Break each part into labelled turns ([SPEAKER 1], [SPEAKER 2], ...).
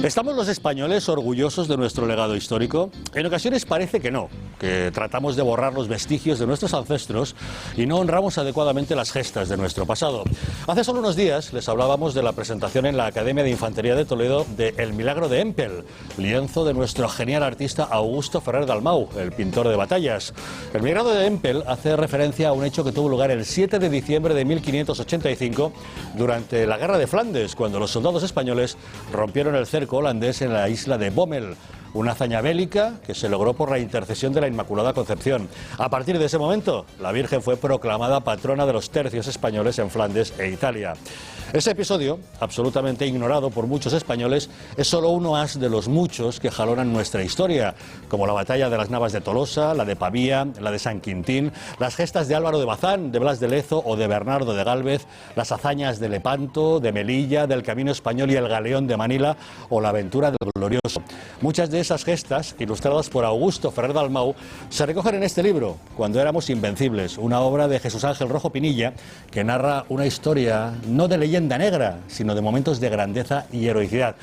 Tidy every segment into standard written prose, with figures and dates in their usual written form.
[SPEAKER 1] ¿Estamos los españoles orgullosos de nuestro legado histórico? En ocasiones parece que no, que tratamos de borrar los vestigios de nuestros ancestros y no honramos adecuadamente las gestas de nuestro pasado. Hace solo unos días les hablábamos de la presentación en la Academia de Infantería de Toledo de El Milagro de Empel, lienzo de nuestro genial artista Augusto Ferrer Dalmau, el pintor de batallas. El Milagro de Empel hace referencia a un hecho que tuvo lugar el 7 de diciembre de 1585 durante la Guerra de Flandes, cuando los soldados españoles rompieron el cerco holandés en la isla de Bommel. Una hazaña bélica que se logró por la intercesión de la Inmaculada Concepción. A partir de ese momento, la Virgen fue proclamada patrona de los tercios españoles en Flandes e Italia. Ese episodio, absolutamente ignorado por muchos españoles, es solo uno más de los muchos que jalonan nuestra historia, como la batalla de las Navas de Tolosa, la de Pavía, la de San Quintín, las gestas de Álvaro de Bazán, de Blas de Lezo o de Bernardo de Gálvez, las hazañas de Lepanto, de Melilla, del Camino Español y el Galeón de Manila o la aventura del Glorioso. Muchas de esas gestas, ilustradas por Augusto Ferrer Dalmau, se recogen en este libro, Cuando éramos invencibles, una obra de Jesús Ángel Rojo Pinilla, que narra una historia no de leyenda negra, sino de momentos de grandeza y heroicidad.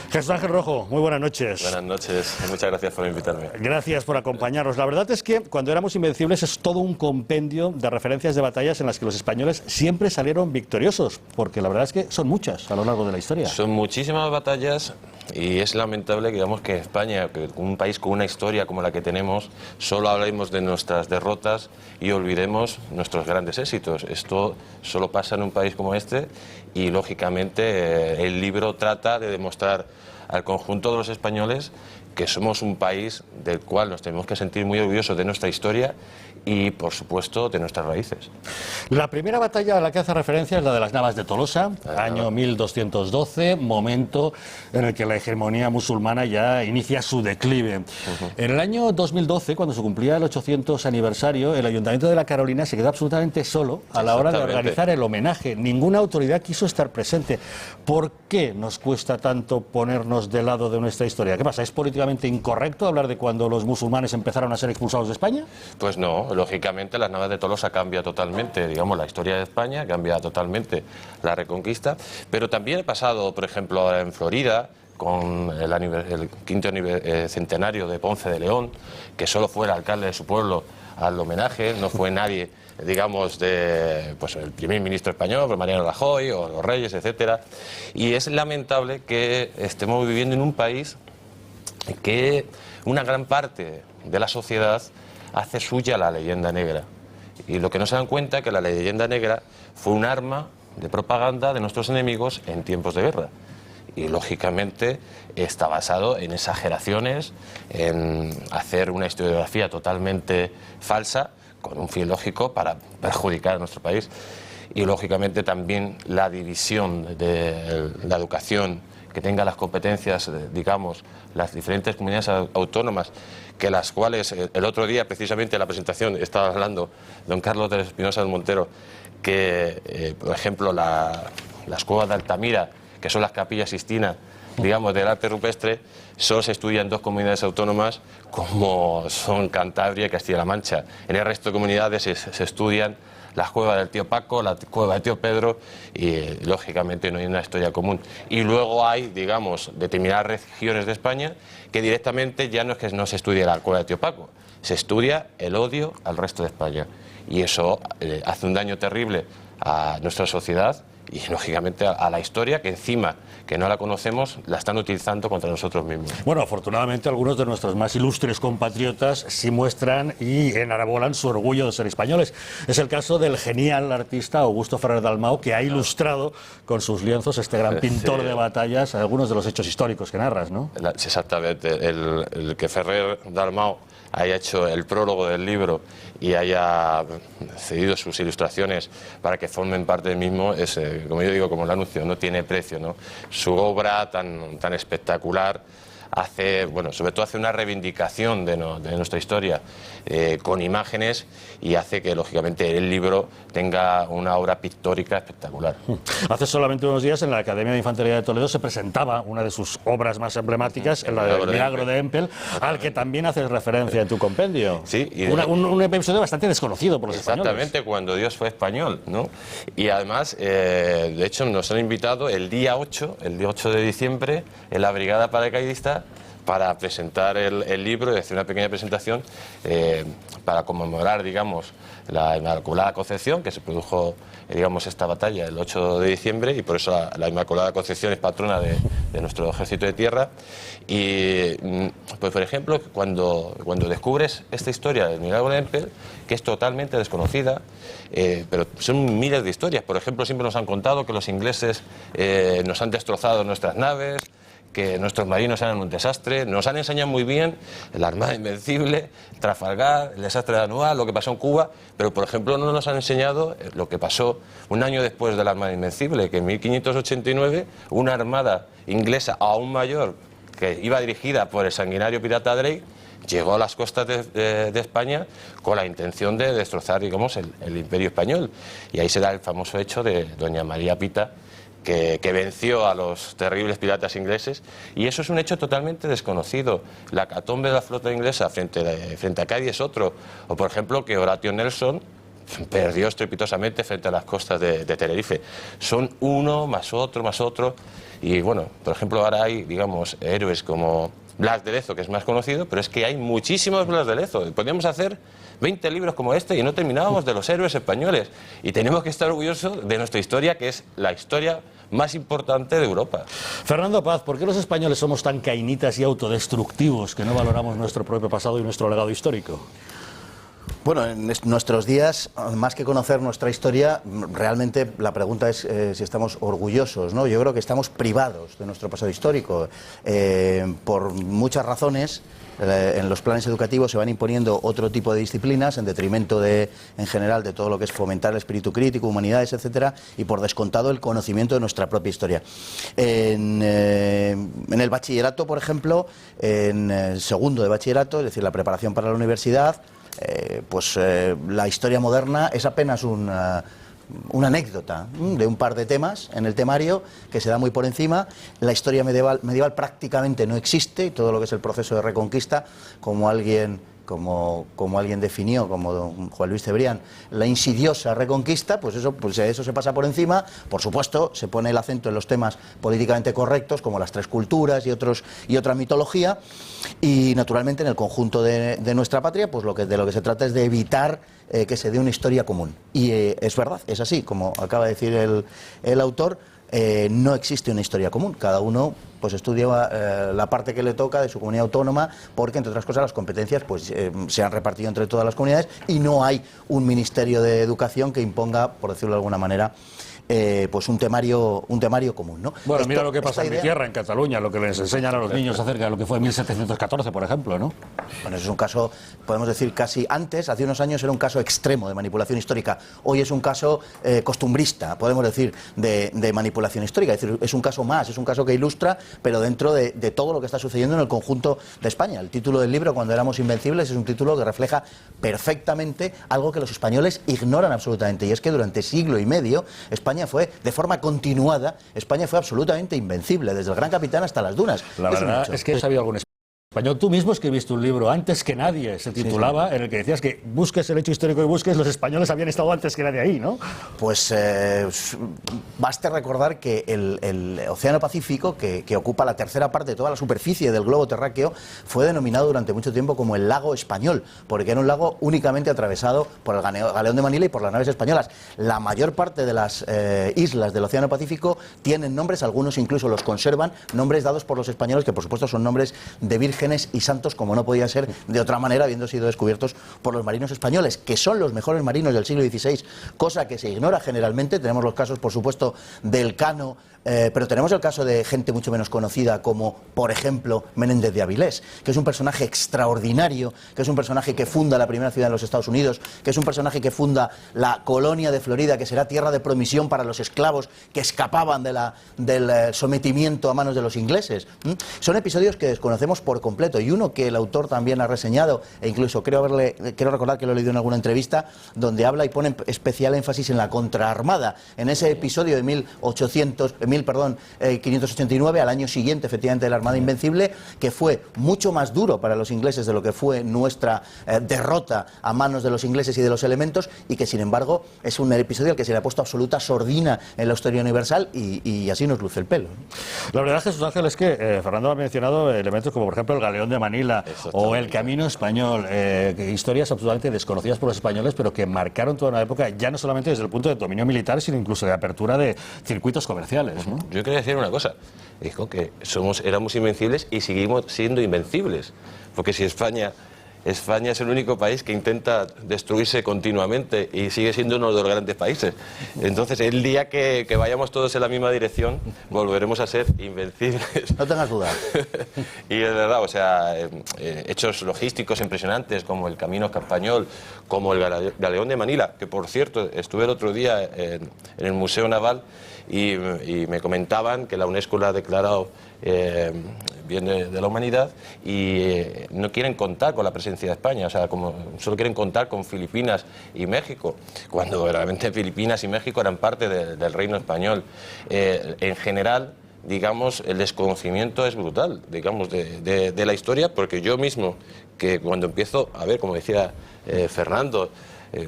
[SPEAKER 1] Jesús Ángel Rojo, muy buenas noches.
[SPEAKER 2] Buenas noches, muchas gracias por invitarme.
[SPEAKER 1] Gracias por acompañarnos. La verdad es que Cuando éramos invencibles es todo un compendio de referencias de batallas en las que los españoles siempre salieron victoriosos, porque la verdad es que son muchas a lo largo de la historia.
[SPEAKER 2] Son muchísimas batallas y es lamentable que digamos que España, que un país con una historia como la que tenemos, solo hablemos de nuestras derrotas y olvidemos nuestros grandes éxitos. Esto solo pasa en un país como este y lógicamente el libro trata de demostrar al conjunto de los españoles que somos un país del cual nos tenemos que sentir muy orgullosos de nuestra historia y, por supuesto, de nuestras raíces.
[SPEAKER 1] La primera batalla a la que hace referencia es la de las Navas de Tolosa, año 1212, momento en el que la hegemonía musulmana ya inicia su declive. En el año 2012, cuando se cumplía el 800 aniversario, el Ayuntamiento de La Carolina se quedó absolutamente solo a la hora de organizar el homenaje. Ninguna autoridad quiso estar presente. ¿Por qué nos cuesta tanto ponernos del lado de nuestra historia? ¿Qué pasa? ¿Es políticamente incorrecto hablar de cuando los musulmanes empezaron a ser expulsados de España?
[SPEAKER 2] Pues no, lógicamente las Navas de Tolosa cambia totalmente, digamos, la historia de España, cambia totalmente la Reconquista, pero también he pasado, por ejemplo, ahora en Florida, con el quinto centenario de Ponce de León, que solo fue el alcalde de su pueblo al homenaje, no fue nadie, digamos, pues el primer ministro español, pues Mariano Rajoy o los reyes, etcétera. Y es lamentable que estemos viviendo en un país que una gran parte de la sociedad hace suya la leyenda negra. Y lo que no se dan cuenta es que la leyenda negra fue un arma de propaganda de nuestros enemigos en tiempos de guerra. Y lógicamente está basado en exageraciones, en hacer una historiografía totalmente falsa, con un fin lógico para perjudicar a nuestro país. Y lógicamente también la división de la educación, que tenga las competencias, digamos, las diferentes comunidades autónomas, que las cuales el otro día, precisamente en la presentación, estaba hablando don Carlos de Espinosa del Montero, que, por ejemplo, las cuevas de Altamira, que son las capillas Sixtinas, digamos, del arte rupestre, solo se estudian en dos comunidades autónomas, como son Cantabria y Castilla-La Mancha. En el resto de comunidades se estudian las cuevas del tío Paco, la cueva del tío Pedro y, lógicamente, no hay una historia común. Y luego hay, digamos, determinadas regiones de España que directamente ya no es que no se estudie la cueva del tío Paco, se estudia el odio al resto de España. Y eso hace un daño terrible a nuestra sociedad y, lógicamente, a la historia, que encima, que no la conocemos, la están utilizando contra nosotros mismos.
[SPEAKER 1] Bueno, afortunadamente algunos de nuestros más ilustres compatriotas sí muestran y enarbolan su orgullo de ser españoles. Es el caso del genial artista Augusto Ferrer Dalmau, que ha ilustrado con sus lienzos, este gran pintor de batallas, algunos de los hechos históricos que narras, ¿no?
[SPEAKER 2] Exactamente. El que Ferrer Dalmau haya hecho el prólogo del libro y haya cedido sus ilustraciones para que formen parte del mismo, es, como yo digo, como el anuncio, no tiene precio, ¿no? Su obra tan espectacular hace, bueno, sobre todo hace una reivindicación de nuestra historia con imágenes, y hace que, lógicamente, el libro tenga una obra pictórica espectacular.
[SPEAKER 1] Hace solamente unos días en la Academia de Infantería de Toledo se presentaba una de sus obras más emblemáticas, la del Milagro de Empel, al que también haces referencia en tu compendio.
[SPEAKER 2] Sí, y
[SPEAKER 1] un episodio bastante desconocido por los españoles.
[SPEAKER 2] Exactamente, cuando Dios fue español, ¿no? Y además, de hecho, nos han invitado el día 8 de diciembre, en la Brigada Paracaidista, para presentar el libro y hacer una pequeña presentación para conmemorar, digamos, la Inmaculada Concepción, que se produjo, digamos, esta batalla el 8 de diciembre, y por eso la Inmaculada Concepción es patrona de nuestro ejército de tierra. Y, pues, por ejemplo, cuando descubres esta historia del Milagro de Empel, que es totalmente desconocida, pero son miles de historias. Por ejemplo, siempre nos han contado que los ingleses nos han destrozado nuestras naves, que nuestros marinos eran un desastre. Nos han enseñado muy bien la Armada Invencible, Trafalgar, el desastre de Anual, lo que pasó en Cuba, pero, por ejemplo, no nos han enseñado lo que pasó un año después de la Armada Invencible, que en 1589 una armada inglesa aún mayor, que iba dirigida por el sanguinario pirata Drake, llegó a las costas de España con la intención de destrozar, digamos, el Imperio Español. Y ahí se da el famoso hecho de Doña María Pita, que venció a los terribles piratas ingleses, y eso es un hecho totalmente desconocido. La hecatombe de la flota inglesa frente a Cádiz es otro, o, por ejemplo, que Horatio Nelson perdió estrepitosamente frente a las costas de Tenerife. Son uno más otro, y, bueno, por ejemplo, ahora hay, digamos, héroes como Blas de Lezo, que es más conocido, pero es que hay muchísimos Blas de Lezo. Podríamos hacer 20 libros como este y no terminábamos de los héroes españoles, y tenemos que estar orgullosos de nuestra historia, que es la historia más importante de Europa.
[SPEAKER 1] Fernando Paz, ¿por qué los españoles somos tan cainitas y autodestructivos que no valoramos nuestro propio pasado y nuestro legado histórico?
[SPEAKER 3] Bueno, en nuestros días, más que conocer nuestra historia, realmente la pregunta es si estamos orgullosos, ¿no? Yo creo que estamos privados de nuestro pasado histórico, por muchas razones. En los planes educativos se van imponiendo otro tipo de disciplinas en detrimento en general de todo lo que es fomentar el espíritu crítico, humanidades, etcétera, y por descontado el conocimiento de nuestra propia historia. En el bachillerato, por ejemplo, en segundo de bachillerato, es decir, la preparación para la universidad, la historia moderna es apenas una anécdota de un par de temas en el temario que se da muy por encima. La historia medieval prácticamente no existe, y todo lo que es el proceso de reconquista, como alguien definió, como don Juan Luis Cebrián, la insidiosa reconquista, pues eso se pasa por encima. Por supuesto, se pone el acento en los temas políticamente correctos, como las tres culturas y otra mitología, y naturalmente en el conjunto de nuestra patria, pues de lo que se trata es de evitar que se dé una historia común. Y es verdad, es así, como acaba de decir el autor. No existe una historia común, cada uno pues estudia la parte que le toca de su comunidad autónoma, porque, entre otras cosas, las competencias se han repartido entre todas las comunidades, y no hay un Ministerio de Educación que imponga, por decirlo de alguna manera, un temario común, ¿no?
[SPEAKER 1] Bueno, mira lo que pasa en mi tierra, en Cataluña, lo que les enseñan a los niños acerca de lo que fue 1714, por ejemplo, ¿no?
[SPEAKER 3] Bueno, eso es un caso, podemos decir, casi antes, hace unos años era un caso extremo de manipulación histórica. Hoy es un caso costumbrista, podemos decir, de manipulación histórica. Es decir, es un caso más, es un caso que ilustra, pero dentro de todo lo que está sucediendo en el conjunto de España. El título del libro, Cuando éramos invencibles, es un título que refleja perfectamente algo que los españoles ignoran absolutamente, y es que durante siglo y medio España fue, de forma continuada, España fue absolutamente invencible, desde el Gran Capitán hasta las dunas.
[SPEAKER 1] La verdad es que he sabido algún español. Tú mismo escribiste un libro, Antes que nadie, se titulaba, en el que decías que busques el hecho histórico que busques, los españoles habían estado antes que nadie ahí, ¿no?
[SPEAKER 3] Pues baste recordar que el Océano Pacífico, que ocupa la tercera parte de toda la superficie del globo terráqueo, fue denominado durante mucho tiempo como el lago español, porque era un lago únicamente atravesado por el galeón de Manila y por las naves españolas. La mayor parte de las islas del Océano Pacífico tienen nombres, algunos incluso los conservan, nombres dados por los españoles, que por supuesto son nombres de virgen vírgenes y santos como no podía ser de otra manera, habiendo sido descubiertos por los marinos españoles, que son los mejores marinos del siglo XVI, cosa que se ignora generalmente. Tenemos los casos, por supuesto, del Cano, pero tenemos el caso de gente mucho menos conocida como, por ejemplo, Menéndez de Avilés, que es un personaje extraordinario, que es un personaje que funda la primera ciudad en los Estados Unidos, que es un personaje que funda la colonia de Florida, que será tierra de promisión para los esclavos que escapaban del sometimiento a manos de los ingleses. Son episodios que desconocemos por completo, y uno que el autor también ha reseñado, e incluso quiero recordar que lo he leído en alguna entrevista, donde habla y pone especial énfasis en la contraarmada, en ese episodio de 1589, al año siguiente, efectivamente, de la Armada Invencible, que fue mucho más duro para los ingleses de lo que fue nuestra derrota a manos de los ingleses y de los elementos, y que sin embargo es un episodio al que se le ha puesto absoluta sordina en la historia universal, y así nos luce el pelo.
[SPEAKER 1] La verdad, Jesús Ángel, es que Fernando ha mencionado elementos como por ejemplo el Galeón de Manila o el Camino Español, historias absolutamente desconocidas por los españoles, pero que marcaron toda una época, ya no solamente desde el punto de dominio militar, sino incluso de apertura de circuitos comerciales, ¿no?
[SPEAKER 2] Yo quería decir una cosa, dijo que éramos invencibles y seguimos siendo invencibles, porque si España es el único país que intenta destruirse continuamente y sigue siendo uno de los grandes países. Entonces, el día que vayamos todos en la misma dirección, volveremos a ser invencibles.
[SPEAKER 3] No tengas duda.
[SPEAKER 2] Y es verdad, o sea, hechos logísticos impresionantes como el Camino Español, como el Galeón de Manila, que por cierto, estuve el otro día en el Museo Naval y me comentaban que la UNESCO lo ha declarado bien de la humanidad y no quieren contar con la presencia de España, o sea, como solo quieren contar con Filipinas y México, cuando realmente Filipinas y México eran parte del reino español. En general, digamos, el desconocimiento es brutal, digamos, de la historia, porque yo mismo, que cuando empiezo a ver, como decía Fernando,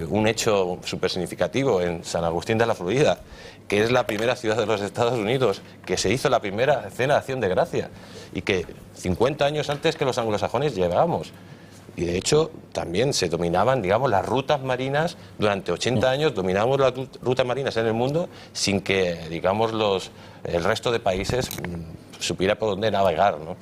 [SPEAKER 2] un hecho súper significativo en San Agustín de la Florida, que es la primera ciudad de los Estados Unidos, que se hizo la primera cena de acción de gracia y que 50 años antes que los anglosajones llegábamos. Y de hecho también se dominaban, digamos, las rutas marinas. Durante 80 años dominamos las rutas marinas en el mundo sin que, digamos, el resto de países supiera por dónde navegar, ¿no?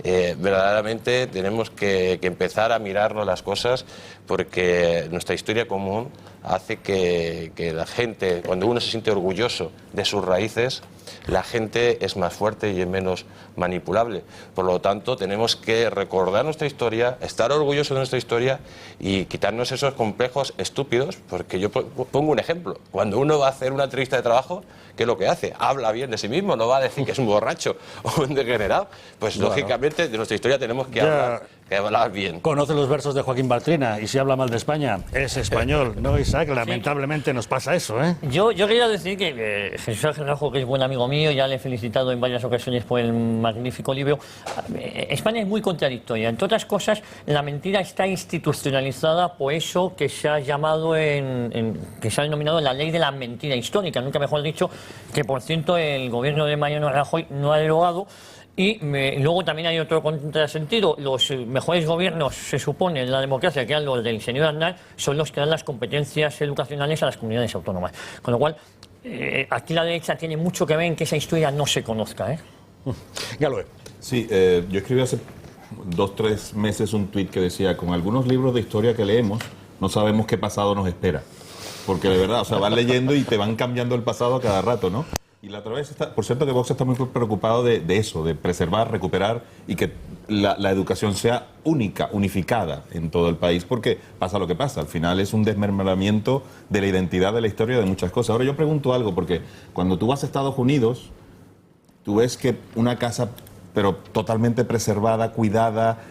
[SPEAKER 2] Verdaderamente tenemos que empezar a mirarnos las cosas, porque nuestra historia común hace que la gente, cuando uno se siente orgulloso de sus raíces, la gente es más fuerte y es menos manipulable. Por lo tanto, tenemos que recordar nuestra historia, estar orgullosos de nuestra historia y quitarnos esos complejos estúpidos, porque yo pongo un ejemplo. Cuando uno va a hacer una entrevista de trabajo, ¿qué es lo que hace? Habla bien de sí mismo, no va a decir que es un borracho o un degenerado. Pues bueno, lógicamente de nuestra historia tenemos que hablar bien.
[SPEAKER 1] Conoce los versos de Joaquín Bartrina, y si habla mal de España, es español, ¿no, Isaac? Lamentablemente nos pasa eso, ¿eh?
[SPEAKER 4] Yo quería decir que Jesús Ángel Rajo, que es buen amigo mío, ya le he felicitado en varias ocasiones por el magnífico libro. España es muy contradictoria. Entre otras cosas, la mentira está institucionalizada por eso que se ha llamado que se ha denominado la ley de la mentira histórica, nunca mejor dicho, que por cierto el gobierno de Mariano Rajoy no ha derogado. Y luego también hay otro contrasentido. Los mejores gobiernos, se supone, en la democracia, que eran los del señor Aznar, son los que dan las competencias educacionales a las comunidades autónomas. Con lo cual, aquí la derecha tiene mucho que ver en que esa historia no se conozca, ¿eh?
[SPEAKER 1] Ya lo es.
[SPEAKER 5] Sí, yo escribí hace 2-3 meses un tuit que decía: con algunos libros de historia que leemos, no sabemos qué pasado nos espera. Porque de verdad, o sea, vas leyendo y te van cambiando el pasado a cada rato, ¿no? Y la otra vez, por cierto, que Vox está muy preocupado de eso, de preservar, recuperar y que la educación sea única, unificada en todo el país, porque pasa lo que pasa. Al final es un desmembramiento de la identidad, de la historia, de muchas cosas. Ahora yo pregunto algo, porque cuando tú vas a Estados Unidos, tú ves que una casa, pero totalmente preservada, cuidada,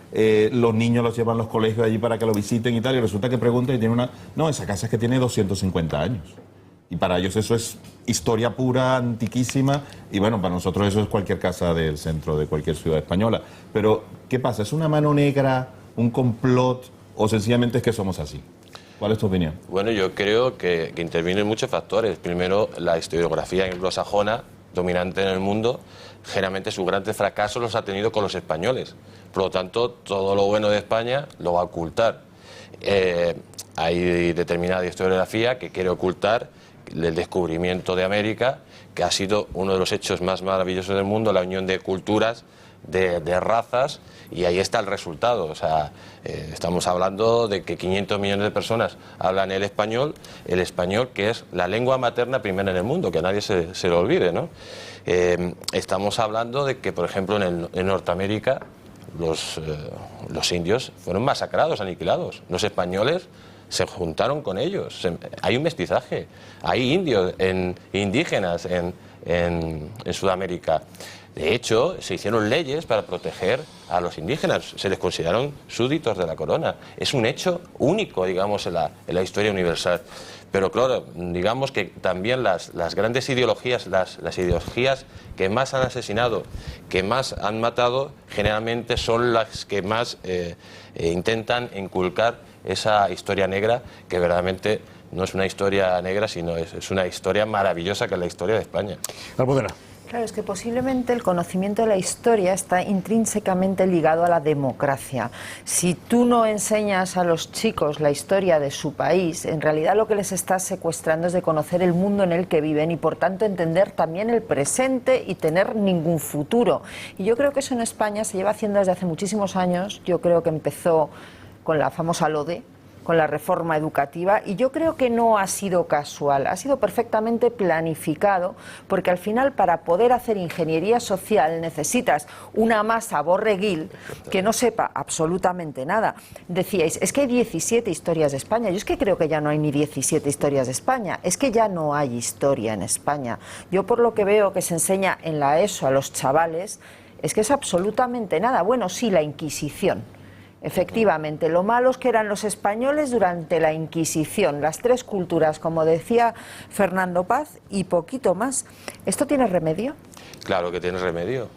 [SPEAKER 5] los niños los llevan a los colegios allí para que lo visiten y tal, y resulta que preguntan y tiene una... No, esa casa es que tiene 250 años. Y para ellos eso es historia pura, antiquísima, y bueno, para nosotros eso es cualquier casa del centro de cualquier ciudad española. Pero, ¿qué pasa? ¿Es una mano negra, un complot, o sencillamente es que somos así? ¿Cuál es tu opinión?
[SPEAKER 2] Bueno, yo creo que intervienen muchos factores. Primero, la historiografía anglosajona, dominante en el mundo, generalmente sus grandes fracasos los ha tenido con los españoles. Por lo tanto, todo lo bueno de España lo va a ocultar. Hay determinada historiografía que quiere ocultar el descubrimiento de América, que ha sido uno de los hechos más maravillosos del mundo, la unión de culturas de razas, y ahí está el resultado. O sea, estamos hablando de que 500 millones de personas hablan el español que es la lengua materna primera en el mundo, que a nadie se lo olvide, ¿no? Estamos hablando de que, por ejemplo, en Norteamérica los indios fueron masacrados, aniquilados. Los españoles se juntaron con ellos. Hay un mestizaje, hay indios, indígenas en Sudamérica. De hecho, se hicieron leyes para proteger a los indígenas, se les consideraron súbditos de la corona. Es un hecho único, digamos, en la historia universal. Pero claro, digamos que también las grandes ideologías, las ideologías que más han asesinado, que más han matado, generalmente son las que más intentan inculcar esa historia negra, que verdaderamente no es una historia negra, sino es una historia maravillosa, que es la historia de España.
[SPEAKER 1] Almudena.
[SPEAKER 6] Claro, es que posiblemente el conocimiento de la historia está intrínsecamente ligado a la democracia. Si tú no enseñas a los chicos la historia de su país, en realidad lo que les estás secuestrando es de conocer el mundo en el que viven y por tanto entender también el presente y tener ningún futuro. Y yo creo que eso en España se lleva haciendo desde hace muchísimos años. Yo creo que empezó con la famosa LODE, con la reforma educativa, y yo creo que no ha sido casual, ha sido perfectamente planificado, porque al final para poder hacer ingeniería social necesitas una masa borreguil que no sepa absolutamente nada. Decíais, es que hay 17 historias de España. Yo es que creo que ya no hay ni 17 historias de España, es que ya no hay historia en España. Yo por lo que veo que se enseña en la ESO a los chavales, es que es absolutamente nada. Bueno, sí, la Inquisición. Efectivamente, lo malos que eran los españoles durante la Inquisición, las tres culturas, como decía Fernando Paz, y poquito más. ¿Esto tiene remedio?
[SPEAKER 2] Claro que tiene remedio.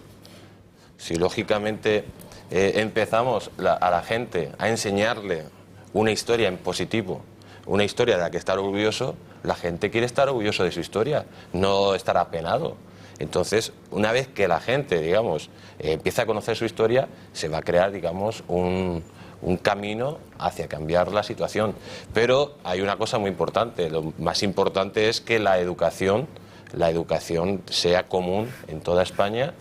[SPEAKER 2] Si lógicamente empezamos a la gente a enseñarle una historia en positivo, una historia de la que estar orgulloso, la gente quiere estar orgulloso de su historia, no estar apenado. Entonces, una vez que la gente, digamos, empieza a conocer su historia, se va a crear, digamos, un camino hacia cambiar la situación. Pero hay una cosa muy importante, lo más importante es que la educación sea común en toda España,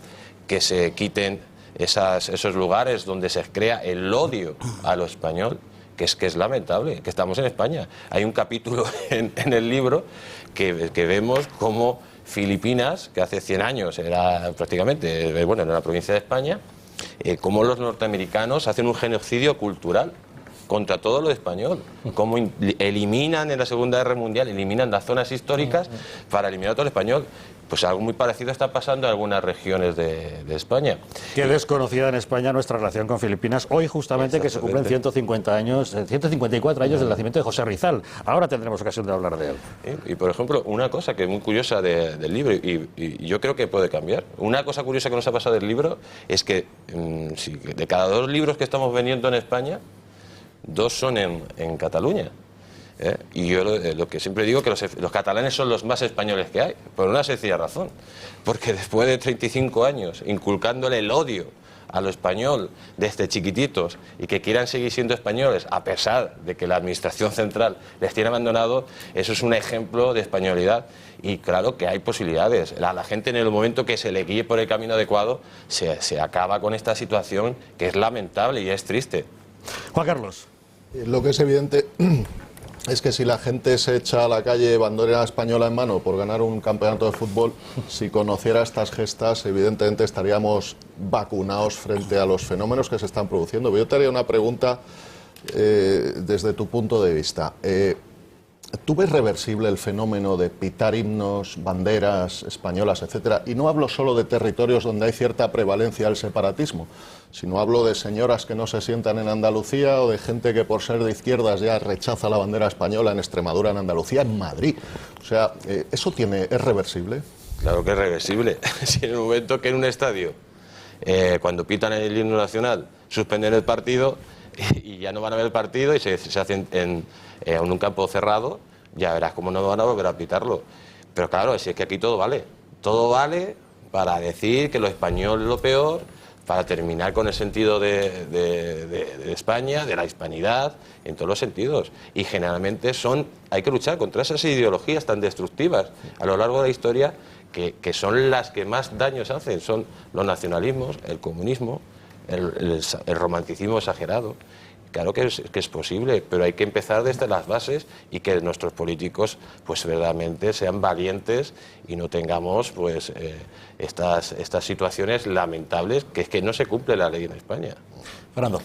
[SPEAKER 2] que se quiten esos lugares donde se crea el odio a lo español, que es lamentable, que estamos en España. Hay un capítulo en el libro que vemos cómo Filipinas, que hace 100 años era prácticamente, bueno, en la provincia de España, cómo los norteamericanos hacen un genocidio cultural contra todo lo español, cómo eliminan en la Segunda Guerra Mundial, eliminan las zonas históricas para eliminar todo lo español. Pues algo muy parecido está pasando en algunas regiones de España.
[SPEAKER 1] Qué desconocida en España nuestra relación con Filipinas. Hoy justamente que se cumplen 154 años del nacimiento de José Rizal. Ahora tendremos ocasión de hablar de él.
[SPEAKER 2] Y por ejemplo, una cosa que es muy curiosa del libro, y yo creo que puede cambiar. Una cosa curiosa que nos ha pasado del libro es que de cada 2 libros que estamos vendiendo en España, 2 son en Cataluña. Y yo lo que siempre digo que los catalanes son los más españoles que hay, por una sencilla razón, porque después de 35 años inculcándole el odio a lo español desde chiquititos y que quieran seguir siendo españoles a pesar de que la administración central les tiene abandonado, eso es un ejemplo de españolidad. Y claro que hay posibilidades. La gente, en el momento que se le guíe por el camino adecuado, se acaba con esta situación que es lamentable y es triste.
[SPEAKER 1] Juan Carlos.
[SPEAKER 7] Lo que es evidente es que si la gente se echa a la calle bandera española en mano por ganar un campeonato de fútbol, si conociera estas gestas, evidentemente estaríamos vacunados frente a los fenómenos que se están produciendo. Yo te haría una pregunta desde tu punto de vista. ¿Tú ves reversible el fenómeno de pitar himnos, banderas españolas, etcétera? Y no hablo solo de territorios donde hay cierta prevalencia del separatismo, sino hablo de señoras que no se sientan en Andalucía o de gente que por ser de izquierdas ya rechaza la bandera española en Extremadura, en Andalucía, en Madrid. O sea, ¿eso es reversible?
[SPEAKER 2] Claro que es reversible. Si en el momento que en un estadio, cuando pitan el himno nacional, suspenden el partido y ya no van a ver el partido y se hacen en un campo cerrado, ya verás cómo no van a volver a pitarlo. Pero claro, si es que aquí todo vale para decir que lo español es lo peor, para terminar con el sentido de España, de la hispanidad, en todos los sentidos. Y generalmente hay que luchar contra esas ideologías tan destructivas a lo largo de la historia que son las que más daños hacen, son los nacionalismos, el comunismo, el romanticismo exagerado. Claro que es posible, pero hay que empezar desde las bases y que nuestros políticos pues verdaderamente sean valientes y no tengamos pues estas situaciones lamentables, que es que no se cumple la ley en España.
[SPEAKER 1] Fernando.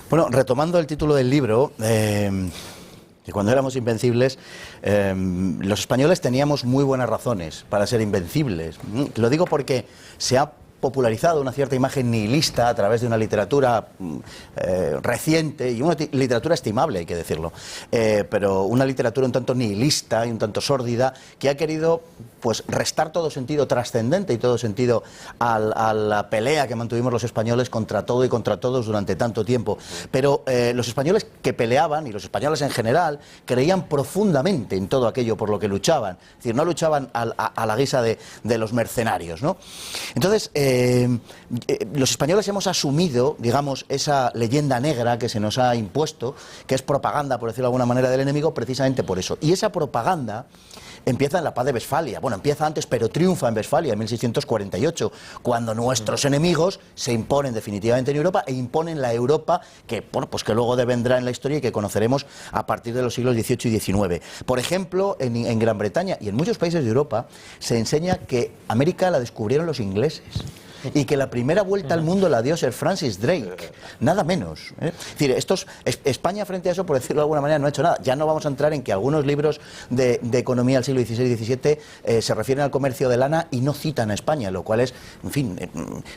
[SPEAKER 3] Bueno, retomando el título del libro, que cuando éramos invencibles, los españoles teníamos muy buenas razones para ser invencibles. Lo digo porque se ha popularizado una cierta imagen nihilista a través de una literatura reciente y una literatura estimable, hay que decirlo, pero una literatura un tanto nihilista y un tanto sórdida que ha querido pues restar todo sentido trascendente y todo sentido a la pelea que mantuvimos los españoles contra todo y contra todos durante tanto tiempo. Pero los españoles que peleaban, y los españoles en general, creían profundamente en todo aquello por lo que luchaban. Es decir, no luchaban a la guisa de los mercenarios, ¿no? Entonces, los españoles hemos asumido, digamos, esa leyenda negra que se nos ha impuesto, que es propaganda, por decirlo de alguna manera, del enemigo, precisamente por eso. Y esa propaganda empieza en la paz de Westfalia. Bueno, empieza antes, pero triunfa en Westfalia, en 1648, cuando nuestros enemigos se imponen definitivamente en Europa e imponen la Europa que, bueno, pues que luego vendrá en la historia y que conoceremos a partir de los siglos XVIII y XIX. Por ejemplo, en Gran Bretaña y en muchos países de Europa se enseña que América la descubrieron los ingleses y que la primera vuelta al mundo la dio Sir Francis Drake, nada menos, ¿eh? Es decir, España frente a eso, por decirlo de alguna manera, no ha hecho nada. Ya no vamos a entrar en que algunos libros de economía del siglo XVI y XVII se refieren al comercio de lana y no citan a España, lo cual es, en fin,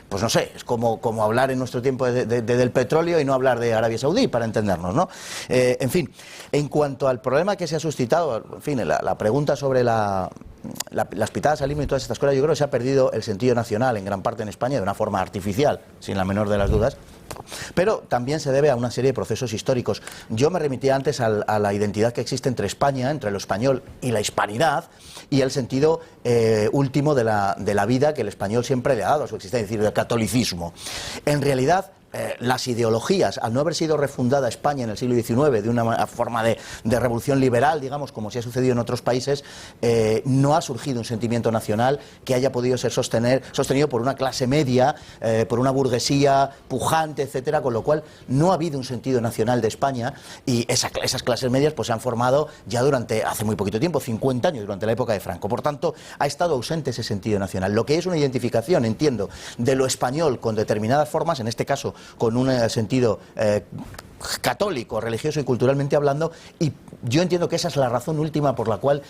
[SPEAKER 3] pues no sé, es como hablar en nuestro tiempo del petróleo y no hablar de Arabia Saudí, para entendernos, ¿no? En fin, en cuanto al problema que se ha suscitado, en fin, la pregunta sobre las pitadas al himno y todas estas cosas, yo creo que se ha perdido el sentido nacional en gran parte en España de una forma artificial, sin la menor de las dudas, pero también se debe a una serie de procesos históricos. Yo me remitía antes a la identidad que existe entre España, entre lo español y la hispanidad, y el sentido último de la vida que el español siempre le ha dado a su existencia, es decir, del catolicismo. En realidad, las ideologías, al no haber sido refundada España en el siglo XIX de una forma de revolución liberal, digamos, como se ha sucedido en otros países, no ha surgido un sentimiento nacional que haya podido ser sostenido por una clase media, por una burguesía pujante, etcétera, con lo cual no ha habido un sentido nacional de España y esas clases medias pues se han formado ya hace muy poquito tiempo, 50 años, durante la época de Franco. Por tanto, ha estado ausente ese sentido nacional. Lo que es una identificación, entiendo, de lo español con determinadas formas, en este caso con un sentido católico, religioso y culturalmente hablando, y yo entiendo que esa es la razón última por la cual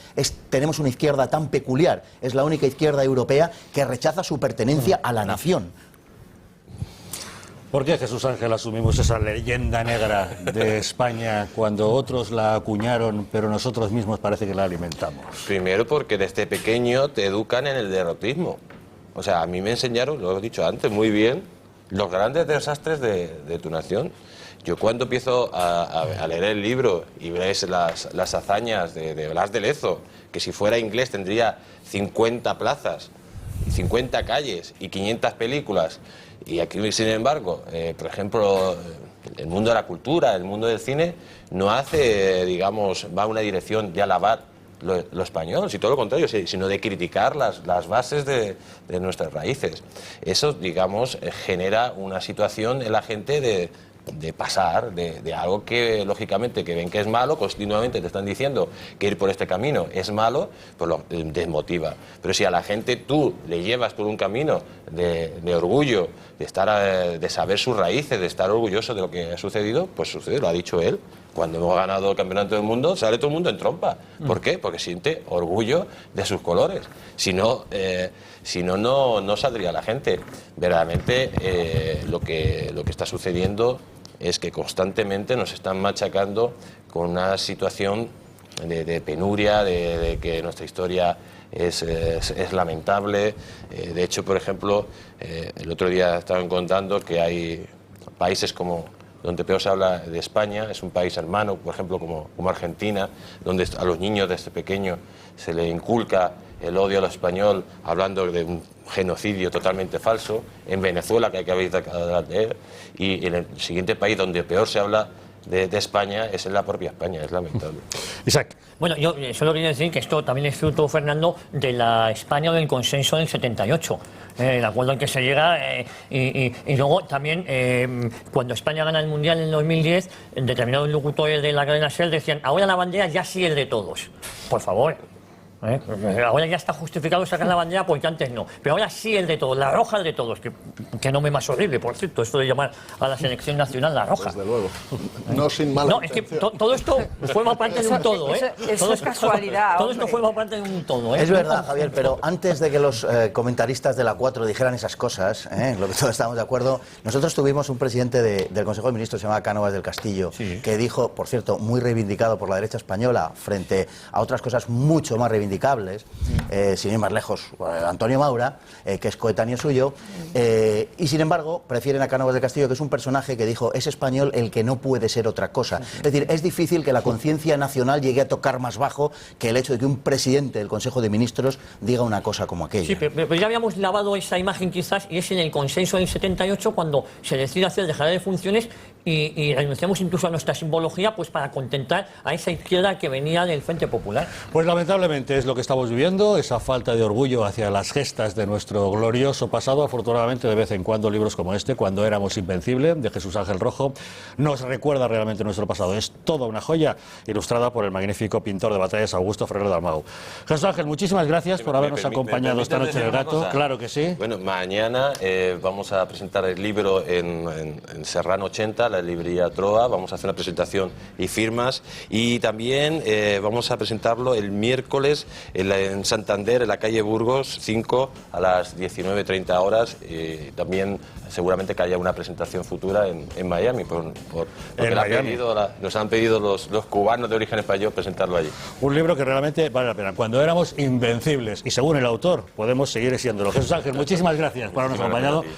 [SPEAKER 3] tenemos una izquierda tan peculiar. Es la única izquierda europea que rechaza su pertenencia a la nación.
[SPEAKER 1] ¿Por qué, Jesús Ángel, asumimos esa leyenda negra de España cuando otros la acuñaron, pero nosotros mismos parece que la alimentamos?
[SPEAKER 2] Primero porque desde pequeño te educan en el derrotismo. O sea, a mí me enseñaron, lo he dicho antes, muy bien, los grandes desastres de tu nación. Yo cuando empiezo a leer el libro y ves las hazañas de Blas de Lezo, que si fuera inglés tendría 50 plazas, 50 calles y 500 películas, y aquí, sin embargo, por ejemplo, el mundo de la cultura, el mundo del cine, no hace, digamos, va a una dirección de alabar lo español, si todo lo contrario, sino de criticar las bases de nuestras raíces. Eso, digamos, genera una situación en la gente de pasar de algo que, lógicamente, que ven que es malo, continuamente te están diciendo que ir por este camino es malo, pues lo desmotiva. Pero si a la gente tú le llevas por un camino de orgullo, de saber sus raíces, de estar orgulloso de lo que ha sucedido, pues sucede, lo ha dicho él. Cuando hemos ganado el campeonato del mundo, sale todo el mundo en trompa. ¿Por qué? Porque siente orgullo de sus colores. Si no, no saldría la gente. Verdaderamente, lo que está sucediendo es que constantemente nos están machacando con una situación de penuria, de que nuestra historia es lamentable. De hecho, por ejemplo, el otro día estaban contando que hay países como donde peor se habla de España, es un país hermano, por ejemplo, como Argentina, donde a los niños desde pequeño se le inculca el odio a lo español, hablando de un genocidio totalmente falso. En Venezuela, que habéis de leer, y en el siguiente país donde peor se habla de España es en la propia España, es lamentable.
[SPEAKER 1] Isaac.
[SPEAKER 4] Bueno, yo solo quería decir que esto también es fruto, Fernando, de la España del consenso del 78, el acuerdo al que se llega, y luego también cuando España gana el Mundial en 2010, determinados locutores de la cadena SER decían, ahora la bandera ya sí es de todos. Por favor. Ahora ya está justificado sacar la bandera porque antes no, pero ahora sí el de todos, la roja es de todos, que no me más horrible, por cierto, esto de llamar a la selección nacional la roja.
[SPEAKER 7] Desde luego. No sin mala
[SPEAKER 4] No, es que
[SPEAKER 7] intención.
[SPEAKER 4] todo esto forma parte de un todo, ¿eh?
[SPEAKER 6] Eso es casualidad.
[SPEAKER 4] Todo esto forma parte de un todo, ¿eh?
[SPEAKER 3] Es verdad, Javier, pero antes de que los comentaristas de la 4 dijeran esas cosas, lo que todos estábamos de acuerdo, nosotros tuvimos un presidente del Consejo de Ministros, se llamaba Cánovas del Castillo,
[SPEAKER 4] Sí.
[SPEAKER 3] que dijo, por cierto, muy reivindicado por la derecha española, frente a otras cosas mucho más reivindicables, sin ir más lejos, Antonio Maura, que es coetáneo suyo, y sin embargo prefieren a Cánovas del Castillo, que es un personaje que dijo, es español el que no puede ser otra cosa. Es decir, es difícil que la conciencia nacional llegue a tocar más bajo que el hecho de que un presidente del Consejo de Ministros diga una cosa como aquella.
[SPEAKER 4] Sí, pero ya habíamos lavado esa imagen quizás, y es en el consenso del 78 cuando se decide hacer dejadera de funciones y renunciamos incluso a nuestra simbología pues para contentar a esa izquierda que venía del Frente Popular.
[SPEAKER 1] Pues lamentablemente es lo que estamos viviendo, esa falta de orgullo hacia las gestas de nuestro glorioso pasado. Afortunadamente, de vez en cuando libros como este, Cuando éramos invencibles, de Jesús Ángel Rojo, nos recuerda realmente nuestro pasado. Es toda una joya ilustrada por el magnífico pintor de batallas Augusto Ferrer Dalmau. Jesús Ángel, muchísimas gracias por habernos acompañado esta noche en El Gato. Claro que sí.
[SPEAKER 2] Bueno, mañana vamos a presentar el libro en Serrano 80, la librería Troa. Vamos a hacer una presentación y firmas. Y también vamos a presentarlo el miércoles en Santander, en la calle Burgos, 5 a las 19:30 horas. También seguramente que haya una presentación futura en Miami, porque nos han pedido los cubanos de origen español presentarlo allí.
[SPEAKER 1] Un libro que realmente vale la pena. Cuando éramos invencibles. Y según el autor, podemos seguir siéndolo. Jesús Ángel, muchísimas gracias por habernos acompañado.